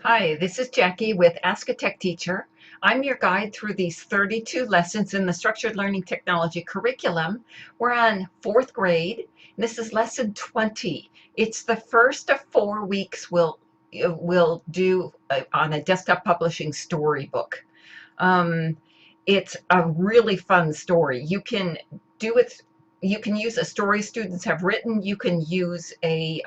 Hi, this is Jackie with Ask a Tech Teacher. I'm your guide through these 32 lessons in the Structured Learning Technology curriculum. We're on fourth grade. This is lesson 20. It's the first of 4 weeks we'll do on a desktop publishing storybook. Um, it's a really fun story. You can do it. You can use a story students have written. You can use a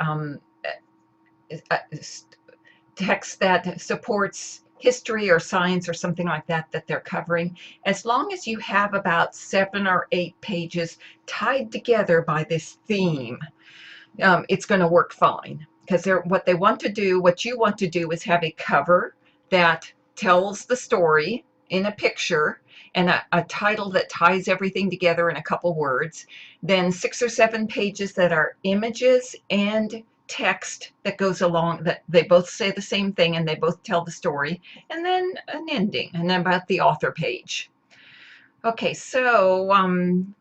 text that supports history or science or something like that they're covering, as long as you have about 7 or 8 pages tied together by this theme, it's going to work fine. Because what you want to do is have a cover that tells the story in a picture and a title that ties everything together in a couple words, then 6 or 7 pages that are images and text that goes along, that they both say the same thing and they both tell the story, and then an ending, and then about the author page. Okay, so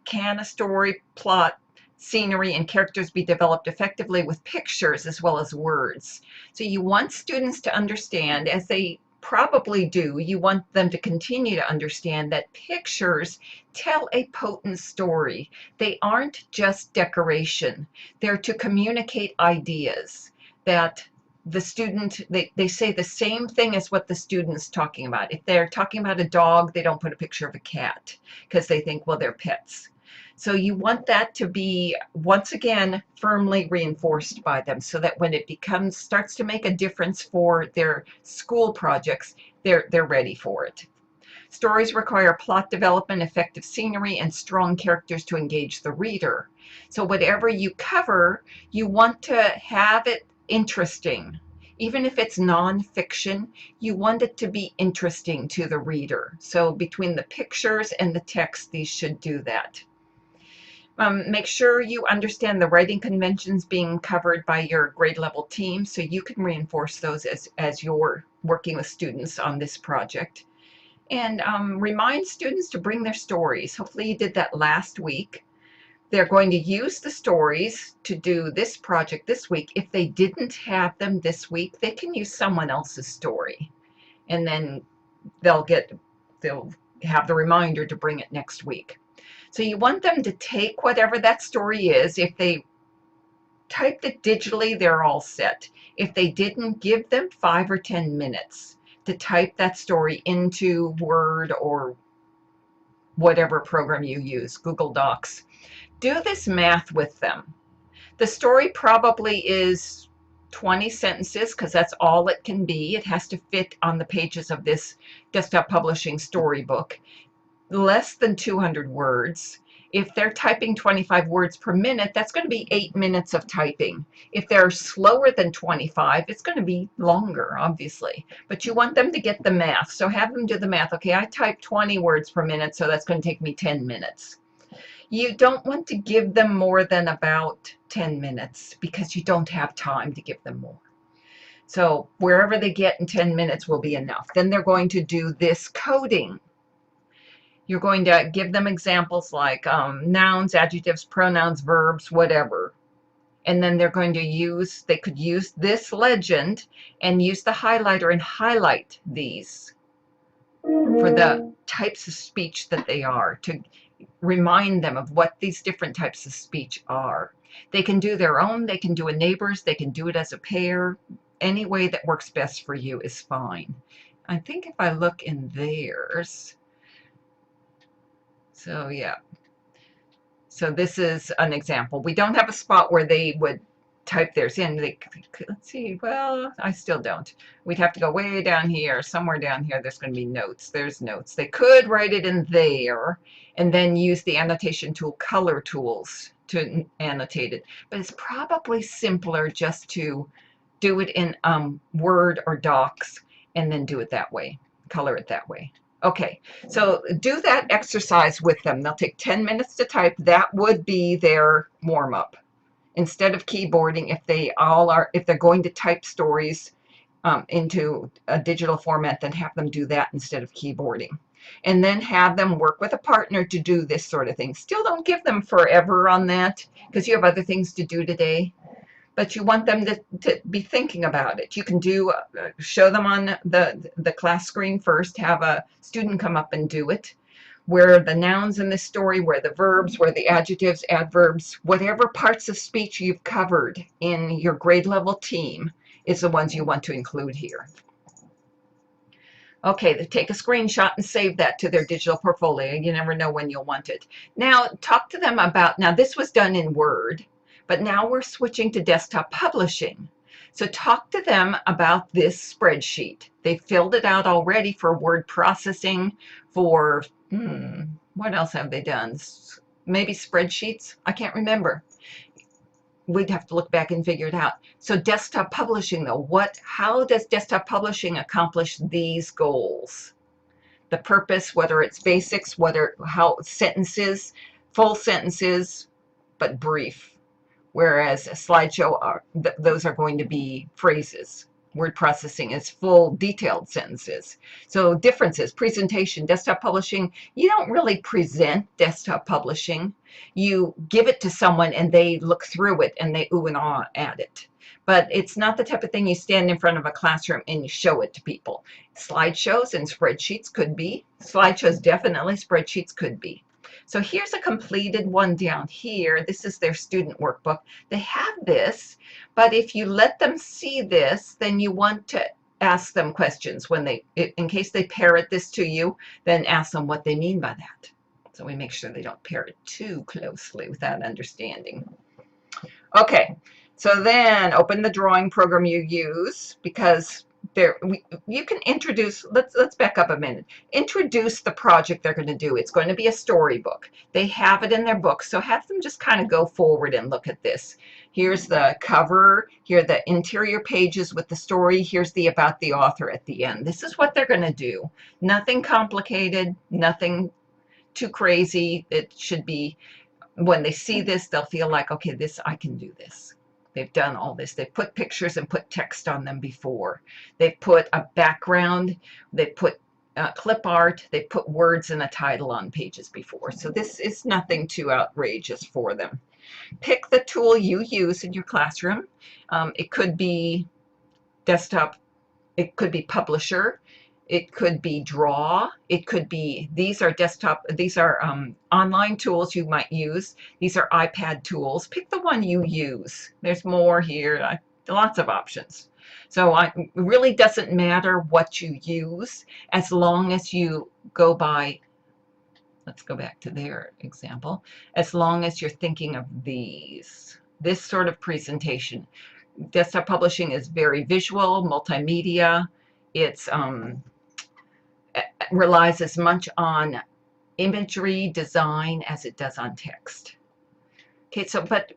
can a story, plot, scenery, and characters be developed effectively with pictures as well as words? So you want students to understand, as they probably do, you want them to continue to understand that pictures tell a potent story. They aren't just decoration. They're to communicate ideas that the student, they say the same thing as what the student's talking about. If they're talking about a dog, they don't put a picture of a cat because they think, well, they're pets. So you want that to be, once again, firmly reinforced by them so that when it starts to make a difference for their school projects, they're ready for it. Stories require plot development, effective scenery, and strong characters to engage the reader. So whatever you cover, you want to have it interesting. Even if it's nonfiction, you want it to be interesting to the reader. So between the pictures and the text, these should do that. Make sure you understand the writing conventions being covered by your grade level team so you can reinforce those as you're working with students on this project. And remind students to bring their stories. Hopefully you did that last week. They're going to use the stories to do this project this week. If they didn't have them this week, they can use someone else's story. And then they'll have the reminder to bring it next week. So you want them to take whatever that story is. If they typed it digitally, they're all set. If they didn't, give them 5 or 10 minutes to type that story into Word or whatever program you use, Google Docs. Do this math with them. The story probably is 20 sentences because that's all it can be. It has to fit on the pages of this desktop publishing storybook. Less than 200 words. If they're typing 25 words per minute, that's going to be 8 minutes of typing. If they're slower than 25, it's going to be longer, obviously. But you want them to get the math. So have them do the math. Okay, I type 20 words per minute, so that's going to take me 10 minutes. You don't want to give them more than about 10 minutes because you don't have time to give them more. So wherever they get in 10 minutes will be enough. Then they're going to do this coding. You're going to give them examples like nouns, adjectives, pronouns, verbs, whatever. And then they're going to they could use this legend and use the highlighter and highlight these for the types of speech that they are, to remind them of what these different types of speech are. They can do their own, they can do a neighbor's, they can do it as a pair. Any way that works best for you is fine. I think if I look in theirs, so yeah. So this is an example. We don't have a spot where they would type theirs in. Let's see, well, I still don't. We'd have to go way down here, somewhere down here, there's going to be notes. There's notes. They could write it in there and then use the annotation tool, color tools, to annotate it. But it's probably simpler just to do it in Word or Docs and then do it that way, color it that way. Okay, so do that exercise with them. They'll take 10 minutes to type. That would be their warm-up. Instead of keyboarding, if they're going to type stories into a digital format, then have them do that instead of keyboarding. And then have them work with a partner to do this sort of thing. Still don't give them forever on that because you have other things to do today. but you want them to be thinking about it. You can do show them on the class screen first, have a student come up and do it. Where the nouns in this story, where the verbs, where the adjectives, adverbs, whatever parts of speech you've covered in your grade level team is the ones you want to include here. Okay, they take a screenshot and save that to their digital portfolio. You never know when you'll want it. Now, talk to them about, now this was done in Word, but now we're switching to desktop publishing. So talk to them about this spreadsheet. They filled it out already for word processing, for, what else have they done? Maybe spreadsheets? I can't remember. We'd have to look back and figure it out. So desktop publishing, though, how does desktop publishing accomplish these goals? The purpose, whether it's basics, how sentences, full sentences, but brief. Whereas a slideshow, those are going to be phrases. Word processing is full, detailed sentences. So differences, presentation, desktop publishing, you don't really present desktop publishing. You give it to someone and they look through it and they ooh and ah at it. But it's not the type of thing you stand in front of a classroom and you show it to people. Slideshows and spreadsheets could be. Slideshows definitely, spreadsheets could be. So here's a completed one down here. This is their student workbook. They have this, but if you let them see this, then you want to ask them questions when in case they parrot this to you, then ask them what they mean by that. So we make sure they don't parrot too closely without understanding. Okay, so then open the drawing program you use, because you can introduce, let's back up a minute. Introduce the project they're going to do. It's going to be a storybook. They have it in their book, so have them just kind of go forward and look at this. Here's the cover, here are the interior pages with the story, here's the about the author at the end. This is what they're going to do. Nothing complicated, nothing too crazy. It should be, when they see this, they'll feel like, okay, I can do this. They've done all this. They've put pictures and put text on them before. They've put a background. They've put clip art. They've put words and a title on pages before. So this is nothing too outrageous for them. Pick the tool you use in your classroom. It could be desktop. It could be Publisher. It could be Draw. It could be, these are online tools you might use. These are iPad tools. Pick the one you use. There's more here, lots of options. So it really doesn't matter what you use as long as you go by, let's go back to their example, as long as you're thinking of this sort of presentation. Desktop publishing is very visual, multimedia. It's relies as much on imagery design as it does on text. Okay, so but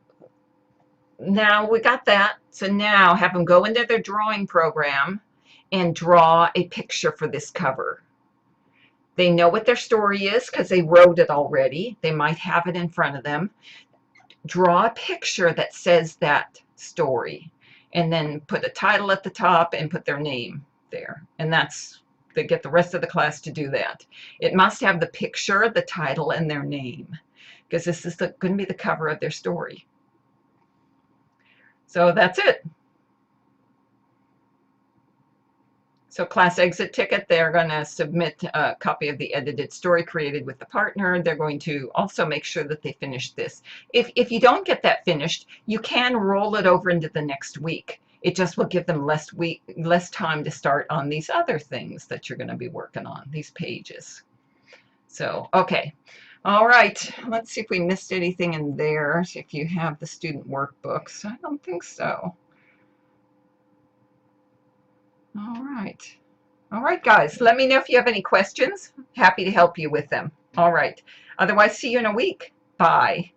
now we got that. So now have them go into their drawing program and draw a picture for this cover. They know what their story is because they wrote it already. They might have it in front of them. Draw a picture that says that story, and then put a title at the top and put their name there. And they get the rest of the class to do that. It must have the picture, the title, and their name, because this is going to be the cover of their story. So that's it. So class exit ticket, they're going to submit a copy of the edited story created with the partner. They're going to also make sure that they finish this. If you don't get that finished, you can roll it over into the next week. It just will give them less time to start on these other things that you're going to be working on, these pages. So, okay. All right. Let's see if we missed anything in there. See if you have the student workbooks. I don't think so. All right. All right, guys. Let me know if you have any questions. Happy to help you with them. All right. Otherwise, see you in a week. Bye.